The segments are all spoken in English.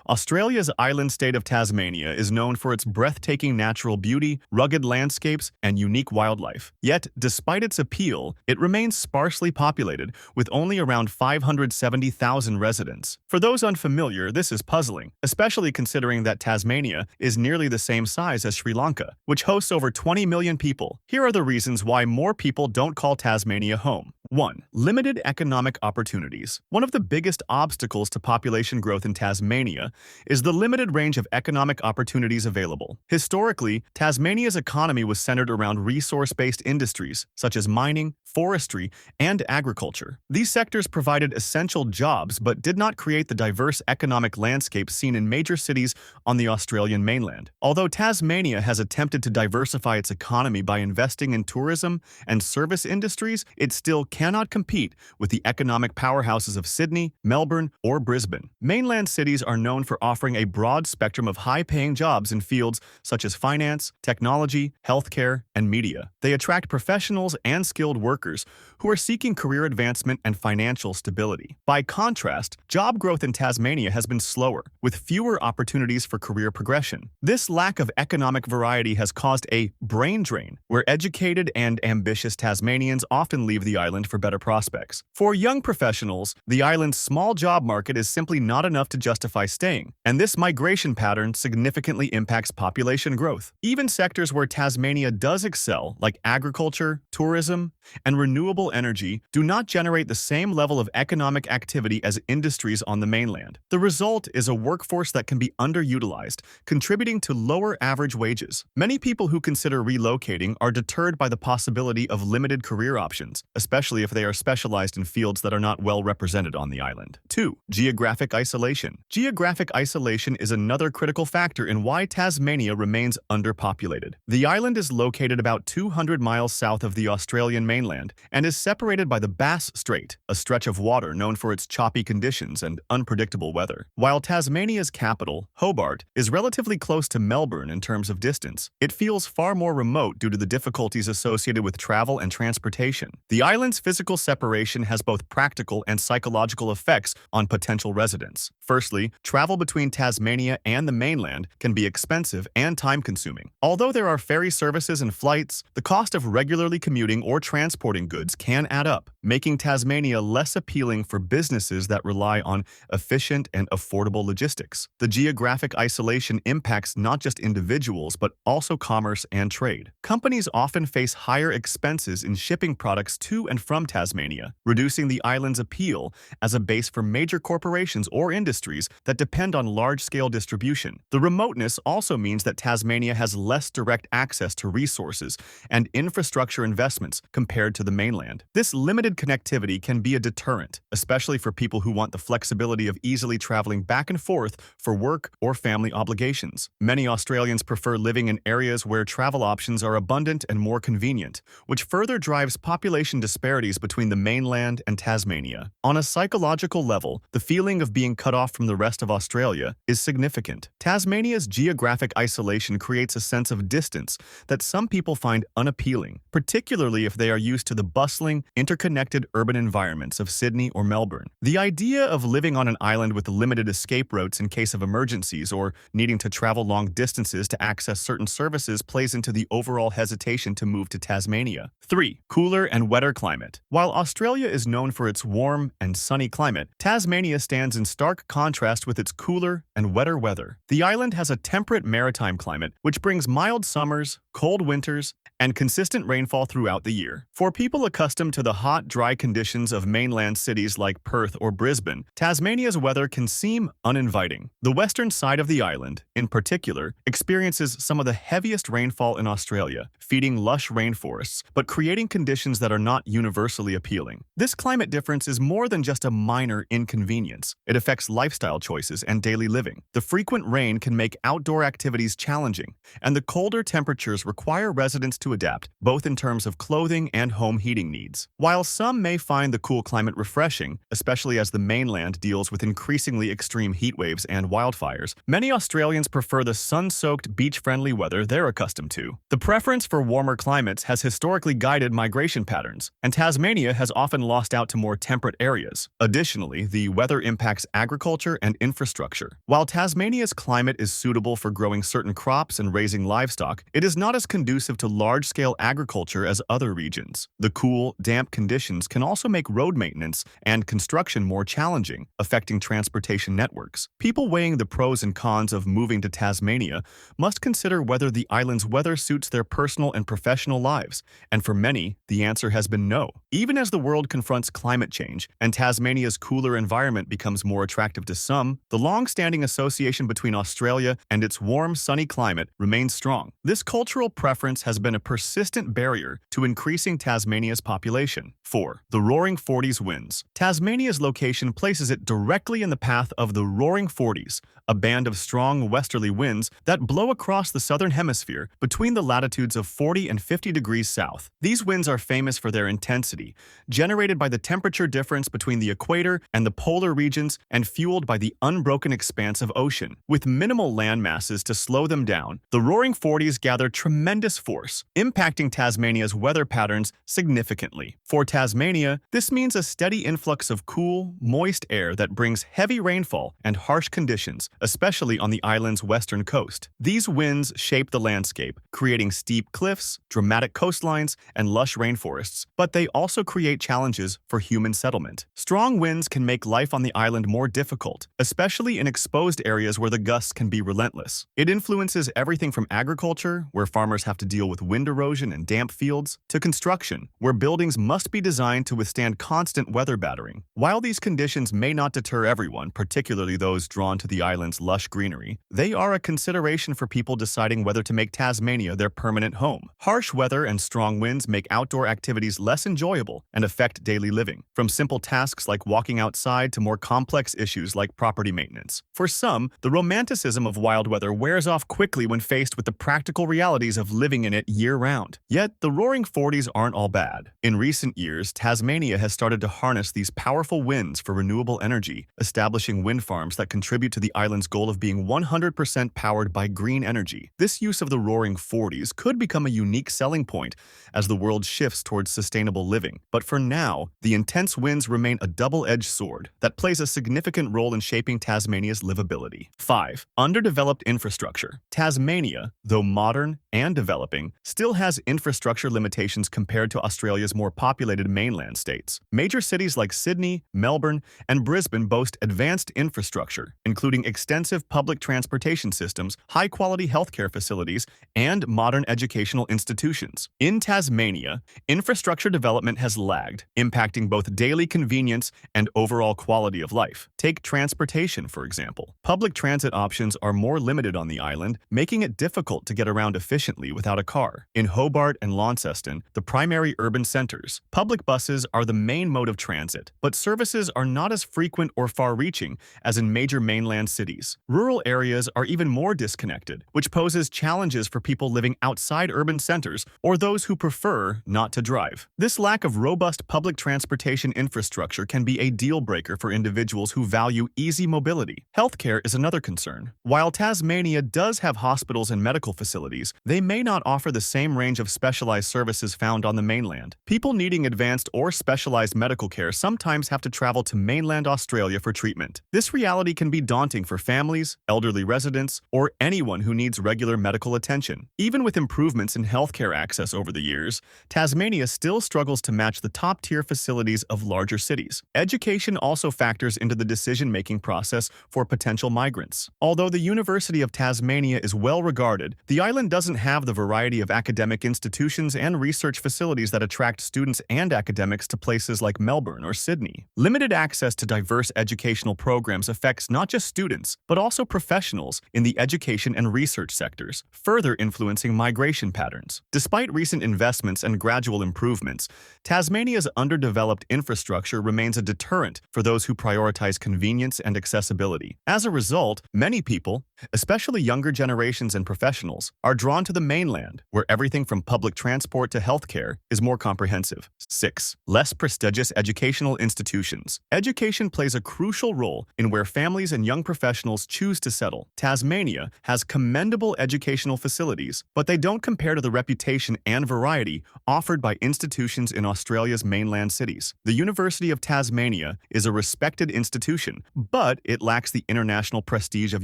Australia's island state of Tasmania is known for its breathtaking natural beauty, rugged landscapes, and unique wildlife. Yet, despite its appeal, it remains sparsely populated, with only around 570,000 residents. For those unfamiliar, this is puzzling, especially considering that Tasmania is nearly the same size as Sri Lanka, which hosts over 20 million people. Here are the reasons why more people don't call Tasmania home. 1. Limited economic opportunities. One of the biggest obstacles to population growth in Tasmania is the limited range of economic opportunities available. Historically, Tasmania's economy was centered around resource-based industries such as mining, forestry, and agriculture. These sectors provided essential jobs but did not create the diverse economic landscape seen in major cities on the Australian mainland. Although Tasmania has attempted to diversify its economy by investing in tourism and service industries, it still cannot compete with the economic powerhouses of Sydney, Melbourne, or Brisbane. Mainland cities are known for offering a broad spectrum of high-paying jobs in fields such as finance, technology, healthcare, and media. They attract professionals and skilled workers who are seeking career advancement and financial stability. By contrast, job growth in Tasmania has been slower, with fewer opportunities for career progression. This lack of economic variety has caused a brain drain, where educated and ambitious Tasmanians often leave the island for better prospects. For young professionals, the island's small job market is simply not enough to justify staying, and this migration pattern significantly impacts population growth. Even sectors where Tasmania does excel, like agriculture, tourism, and renewable energy, do not generate the same level of economic activity as industries on the mainland. The result is a workforce that can be underutilized, contributing to lower average wages. Many people who consider relocating are deterred by the possibility of limited career options, especially if they are specialized in fields that are not well represented on the island. 2. Geographic isolation. Geographic isolation is another critical factor in why Tasmania remains underpopulated. The island is located about 200 miles south of the Australian mainland and is separated by the Bass Strait, a stretch of water known for its choppy conditions and unpredictable weather. While Tasmania's capital, Hobart, is relatively close to Melbourne in terms of distance, it feels far more remote due to the difficulties associated with travel and transportation. The island's physical separation has both practical and psychological effects on potential residents. Firstly, travel between Tasmania and the mainland can be expensive and time-consuming. Although there are ferry services and flights, the cost of regularly commuting or transporting goods can add up, making Tasmania less appealing for businesses that rely on efficient and affordable logistics. The geographic isolation impacts not just individuals but also commerce and trade. Companies often face higher expenses in shipping products to and from Tasmania, reducing the island's appeal as a base for major corporations or industries that depend on large-scale distribution. The remoteness also means that Tasmania has less direct access to resources and infrastructure investments compared to the mainland. This limited connectivity can be a deterrent, especially for people who want the flexibility of easily traveling back and forth for work or family obligations. Many Australians prefer living in areas where travel options are abundant and more convenient, which further drives population disparities between the mainland and Tasmania. On a psychological level, the feeling of being cut off from the rest of Australia is significant. Tasmania's geographic isolation creates a sense of distance that some people find unappealing, particularly if they are used to the bustling, interconnected urban environments of Sydney or Melbourne. The idea of living on an island with limited escape routes in case of emergencies or needing to travel long distances to access certain services plays into the overall hesitation to move to Tasmania. 3. Cooler and wetter climate. While Australia is known for its warm and sunny climate, Tasmania stands in stark contrast with its cooler and wetter weather. The island has a temperate maritime climate, which brings mild summers, cold winters, and consistent rainfall throughout the year. For people accustomed to the hot, dry conditions of mainland cities like Perth or Brisbane, Tasmania's weather can seem uninviting. The western side of the island, in particular, experiences some of the heaviest rainfall in Australia, feeding lush rainforests, but creating conditions that are not universally appealing. This climate difference is more than just a minor inconvenience. It affects lifestyle choices and daily living. The frequent rain can make outdoor activities challenging, and the colder temperatures temperatures require residents to adapt, both in terms of clothing and home heating needs. While some may find the cool climate refreshing, especially as the mainland deals with increasingly extreme heat waves and wildfires, many Australians prefer the sun-soaked, beach-friendly weather they're accustomed to. The preference for warmer climates has historically guided migration patterns, and Tasmania has often lost out to more temperate areas. Additionally, the weather impacts agriculture and infrastructure. While Tasmania's climate is suitable for growing certain crops and raising livestock, it is not as conducive to large-scale agriculture as other regions. The cool, damp conditions can also make road maintenance and construction more challenging, affecting transportation networks. People weighing the pros and cons of moving to Tasmania must consider whether the island's weather suits their personal and professional lives, and for many, the answer has been no. Even as the world confronts climate change and Tasmania's cooler environment becomes more attractive to some, the long-standing association between Australia and its warm, sunny climate remains strong. This cultural preference has been a persistent barrier to increasing Tasmania's population. 4. The Roaring Forties winds. Tasmania's location places it directly in the path of the Roaring Forties, a band of strong westerly winds that blow across the southern hemisphere between the latitudes of 40 and 50 degrees south. These winds are famous for their intensity, generated by the temperature difference between the equator and the polar regions and fueled by the unbroken expanse of ocean. With minimal land masses to slow them down, the Roaring Forties gather tremendous force, impacting Tasmania's weather patterns significantly. For Tasmania, this means a steady influx of cool, moist air that brings heavy rainfall and harsh conditions, especially on the island's western coast. These winds shape the landscape, creating steep cliffs, dramatic coastlines, and lush rainforests, but they also create challenges for human settlement. Strong winds can make life on the island more difficult, especially in exposed areas where the gusts can be relentless. It influences everything from agriculture, where farmers have to deal with wind erosion and damp fields, to construction, where buildings must be designed to withstand constant weather battering. While these conditions may not deter everyone, particularly those drawn to the island's lush greenery, they are a consideration for people deciding whether to make Tasmania their permanent home. Harsh weather and strong winds make outdoor activities less enjoyable and affect daily living, from simple tasks like walking outside to more complex issues like property maintenance. For some, the romanticism of wild weather wears off quickly when faced with the practical realities of living in it year-round. Yet, the Roaring Forties aren't all bad. In recent years, Tasmania has started to harness these powerful winds for renewable energy, establishing wind farms that contribute to the island's goal of being 100% powered by green energy. This use of the Roaring Forties could become a unique selling point as the world shifts towards sustainable living. But for now, the intense winds remain a double-edged sword that plays a significant role in shaping Tasmania's livability. 5. Underdeveloped infrastructure. Tasmania, though modern and developing, still has infrastructure limitations compared to Australia's more populated mainland states. Major cities like Sydney, Melbourne, and Brisbane boast advanced infrastructure, including extensive public transportation systems, high-quality healthcare facilities, and modern educational institutions. In Tasmania, infrastructure development has lagged, impacting both daily convenience and overall quality of life. Take transportation, for example. Public transit options are more limited on the island, making it difficult to get around efficiently without a car. In Hobart and Launceston, the primary urban centers, public buses are the main mode of transit, but services are not as frequent or far-reaching as in major mainland cities. Rural areas are even more disconnected, which poses challenges for people living outside urban centers or those who prefer not to drive. This lack of robust public transportation infrastructure can be a deal-breaker for individuals who value easy mobility. Healthcare is another concern. While Tasmania does have hospitals and medical facilities, they may not offer the same range of specialized services found on the mainland. People needing advanced or specialized medical care sometimes have to travel to mainland Australia for treatment. This reality can be daunting for families, elderly residents, or anyone who needs regular medical attention. Even with improvements in healthcare access over the years, Tasmania still struggles to match the top-tier facilities of larger cities. Education also factors into the decision-making process for potential migrants. Although the University of Tasmania is well regarded, the island doesn't have the variety of academic institutions and research facilities that attract students and academics to places like Melbourne or Sydney. Limited access to diverse educational programs affects not just students, but also professionals in the education and research sectors, further influencing migration patterns. Despite recent investments and gradual improvements, Tasmania's underdeveloped infrastructure remains a deterrent for those who prioritize convenience and accessibility. As a result, many people, Especially younger generations and professionals are drawn to the mainland, where everything from public transport to healthcare is more comprehensive. 6. Less prestigious educational institutions. Education plays a crucial role in where families and young professionals choose to settle. Tasmania has commendable educational facilities, but they don't compare to the reputation and variety offered by institutions in Australia's mainland cities. The University of Tasmania is a respected institution, but it lacks the international prestige of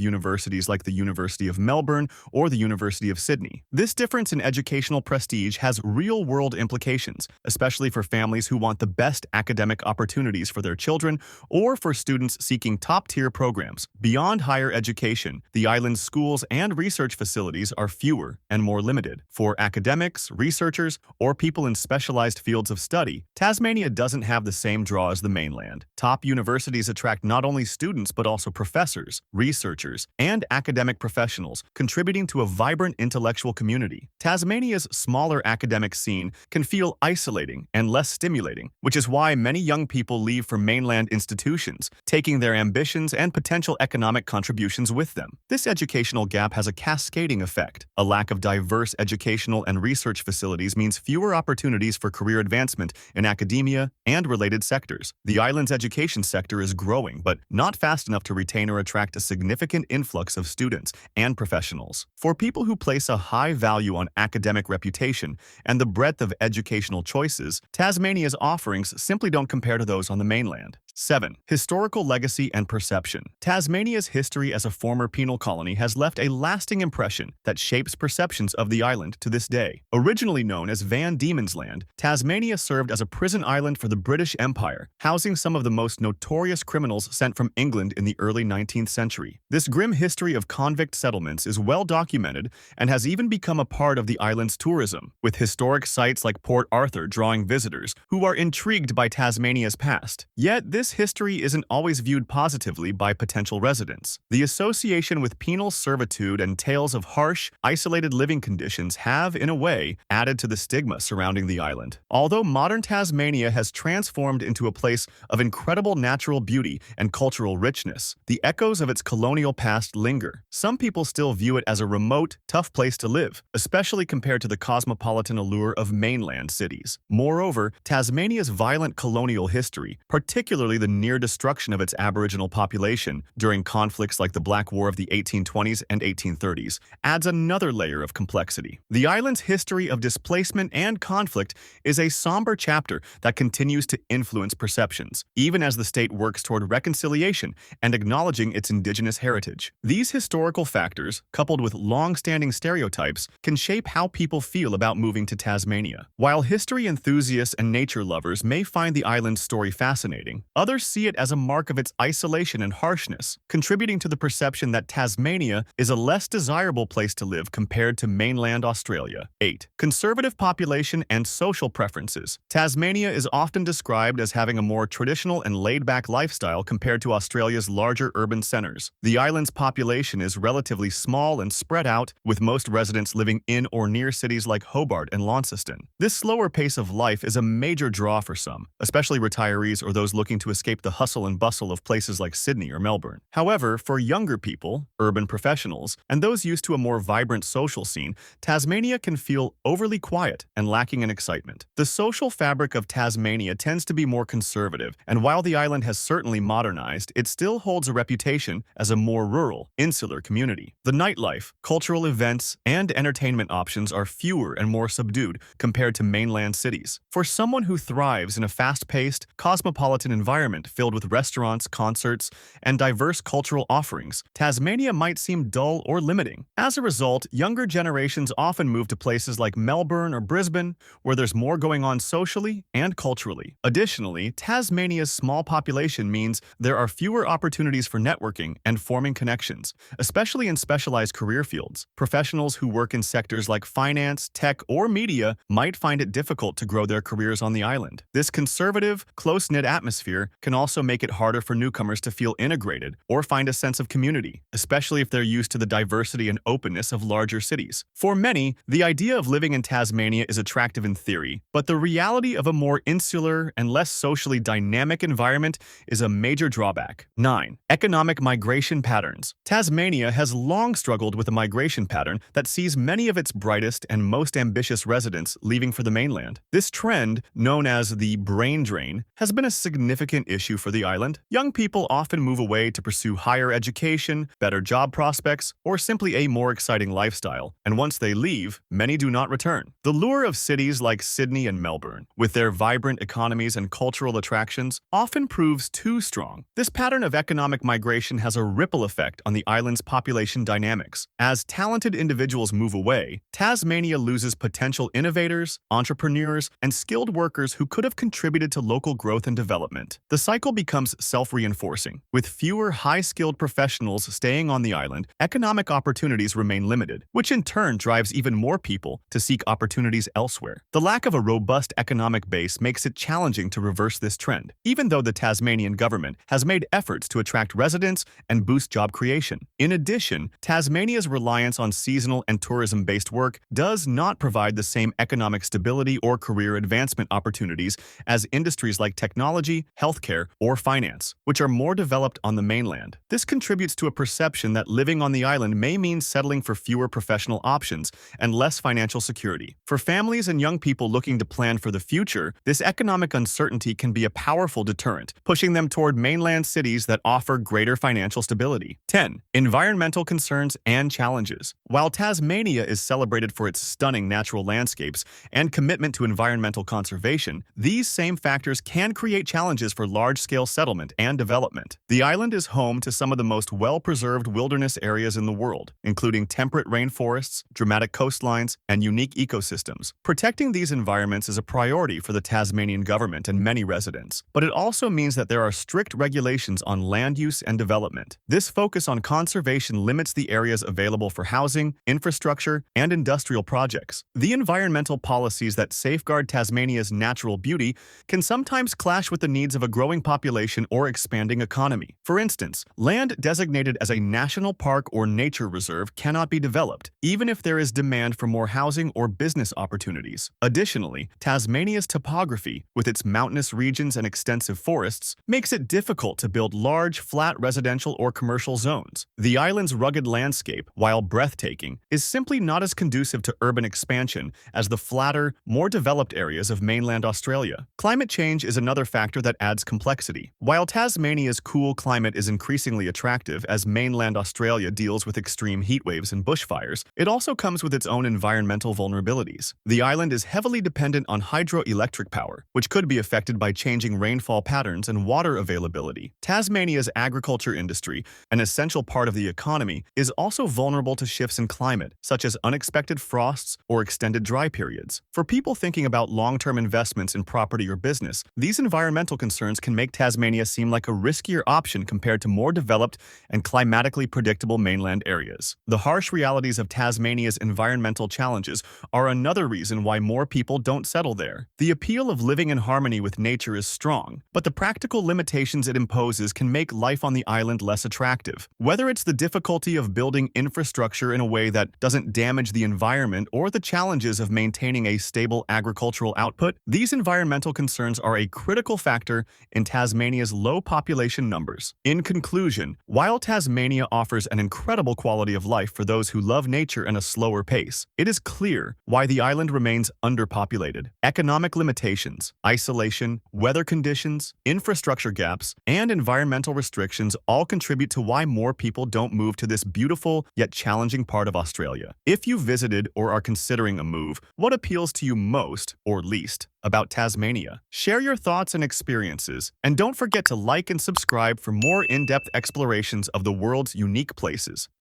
universities like the University of Melbourne or the University of Sydney. This difference in educational prestige has real-world implications, especially for families who want the best academic opportunities for their children or for students seeking top-tier programs. Beyond higher education, the island's schools and research facilities are fewer and more limited. For academics, researchers, or people in specialized fields of study, Tasmania doesn't have the same draw as the mainland. Top universities attract not only students but also professors, researchers, and academic professionals, contributing to a vibrant intellectual community. Tasmania's smaller academic scene can feel isolating and less stimulating, which is why many young people leave for mainland institutions, taking their ambitions and potential economic contributions with them. This educational gap has a cascading effect. A lack of diverse educational and research facilities means fewer opportunities for career advancement in academia and related sectors. The island's education sector is growing, but not fast enough to retain or attract a significant influx of students and professionals. For people who place a high value on academic reputation and the breadth of educational choices, Tasmania's offerings simply don't compare to those on the mainland. 7. Historical legacy and perception. Tasmania's history as a former penal colony has left a lasting impression that shapes perceptions of the island to this day. Originally known as Van Diemen's Land, Tasmania served as a prison island for the British Empire, housing some of the most notorious criminals sent from England in the early 19th century. This grim history of convict settlements is well documented and has even become a part of the island's tourism, with historic sites like Port Arthur drawing visitors who are intrigued by Tasmania's past. Yet, this history isn't always viewed positively by potential residents. The association with penal servitude and tales of harsh, isolated living conditions have, in a way, added to the stigma surrounding the island. Although modern Tasmania has transformed into a place of incredible natural beauty and cultural richness, the echoes of its colonial past linger. Some people still view it as a remote, tough place to live, especially compared to the cosmopolitan allure of mainland cities. Moreover, Tasmania's violent colonial history, particularly the near destruction of its Aboriginal population during conflicts like the Black War of the 1820s and 1830s, adds another layer of complexity. The island's history of displacement and conflict is a somber chapter that continues to influence perceptions, even as the state works toward reconciliation and acknowledging its indigenous heritage. These historical factors, coupled with long-standing stereotypes, can shape how people feel about moving to Tasmania. While history enthusiasts and nature lovers may find the island's story fascinating, others see it as a mark of its isolation and harshness, contributing to the perception that Tasmania is a less desirable place to live compared to mainland Australia. 8. Conservative population and social preferences. Tasmania is often described as having a more traditional and laid-back lifestyle compared to Australia's larger urban centers. The island's population is relatively small and spread out, with most residents living in or near cities like Hobart and Launceston. This slower pace of life is a major draw for some, especially retirees or those looking to escape the hustle and bustle of places like Sydney or Melbourne. However, for younger people, urban professionals, and those used to a more vibrant social scene, Tasmania can feel overly quiet and lacking in excitement. The social fabric of Tasmania tends to be more conservative, and while the island has certainly modernized, it still holds a reputation as a more rural, insular community. The nightlife, cultural events, and entertainment options are fewer and more subdued compared to mainland cities. For someone who thrives in a fast-paced, cosmopolitan environment filled with restaurants, concerts, and diverse cultural offerings, Tasmania might seem dull or limiting. As a result, younger generations often move to places like Melbourne or Brisbane, where there's more going on socially and culturally. Additionally, Tasmania's small population means there are fewer opportunities for networking and forming connections, especially in specialized career fields. Professionals who work in sectors like finance, tech, or media might find it difficult to grow their careers on the island. This conservative, close-knit atmosphere can also make it harder for newcomers to feel integrated or find a sense of community, especially if they're used to the diversity and openness of larger cities. For many, the idea of living in Tasmania is attractive in theory, but the reality of a more insular and less socially dynamic environment is a major drawback. 9. Economic migration patterns. Tasmania has long struggled with a migration pattern that sees many of its brightest and most ambitious residents leaving for the mainland. This trend, known as the brain drain, has been a significant issue for the island. Young people often move away to pursue higher education, better job prospects, or simply a more exciting lifestyle, and once they leave, many do not return. The lure of cities like Sydney and Melbourne, with their vibrant economies and cultural attractions, often proves too strong. This pattern of economic migration has a ripple effect on the island's population dynamics. As talented individuals move away, Tasmania loses potential innovators, entrepreneurs, and skilled workers who could have contributed to local growth and development. The cycle becomes self-reinforcing. With fewer high-skilled professionals staying on the island, economic opportunities remain limited, which in turn drives even more people to seek opportunities elsewhere. The lack of a robust economic base makes it challenging to reverse this trend, even though the Tasmanian government has made efforts to attract residents and boost job creation. In addition, Tasmania's reliance on seasonal and tourism-based work does not provide the same economic stability or career advancement opportunities as industries like technology, healthcare, or finance, which are more developed on the mainland. This contributes to a perception that living on the island may mean settling for fewer professional options and less financial security. For families and young people looking to plan for the future, this economic uncertainty can be a powerful deterrent, pushing them toward mainland cities that offer greater financial stability. 10. Environmental concerns and challenges. While Tasmania is celebrated for its stunning natural landscapes and commitment to environmental conservation, these same factors can create challenges for large-scale settlement and development. The island is home to some of the most well-preserved wilderness areas in the world, including temperate rainforests, dramatic coastlines, and unique ecosystems. Protecting these environments is a priority for the Tasmanian government and many residents, but it also means that there are strict regulations on land use and development. This focus on conservation limits the areas available for housing, infrastructure, and industrial projects. The environmental policies that safeguard Tasmania's natural beauty can sometimes clash with the needs of a growing population or expanding economy. For instance, land designated as a national park or nature reserve cannot be developed, even if there is demand for more housing or business opportunities. Additionally, Tasmania's topography, with its mountainous regions and extensive forests, makes it difficult to build large, flat residential or commercial zones. The island's rugged landscape, while breathtaking, is simply not as conducive to urban expansion as the flatter, more developed areas of mainland Australia. Climate change is another factor that adds complexity. While Tasmania's cool climate is increasingly attractive as mainland Australia deals with extreme heat waves and bushfires, it also comes with its own environmental vulnerabilities. The island is heavily dependent on hydroelectric power, which could be affected by changing rainfall patterns and water availability. Tasmania's agriculture industry, an essential part of the economy, is also vulnerable to shifts in climate, such as unexpected frosts or extended dry periods. For people thinking about long-term investments in property or business, these environmental concerns can make Tasmania seem like a riskier option compared to more developed and climatically predictable mainland areas. The harsh realities of Tasmania's environmental challenges are another reason why more people don't settle there. The appeal of living in harmony with nature is strong, but the practical limitations it imposes can make life on the island less attractive. Whether it's the difficulty of building infrastructure in a way that doesn't damage the environment or the challenges of maintaining a stable agricultural output, these environmental concerns are a critical factor in Tasmania's low population numbers. In conclusion, while Tasmania offers an incredible quality of life for those who love nature and a slower pace, it is clear why the island remains underpopulated. Economic limitations, isolation, weather conditions, infrastructure gaps, and environmental restrictions all contribute to why more people don't move to this beautiful yet challenging part of Australia. If you visited or are considering a move, what appeals to you most, or least, about Tasmania? Share your thoughts and experiences, and don't forget to like and subscribe for more in-depth explorations of the world's unique places.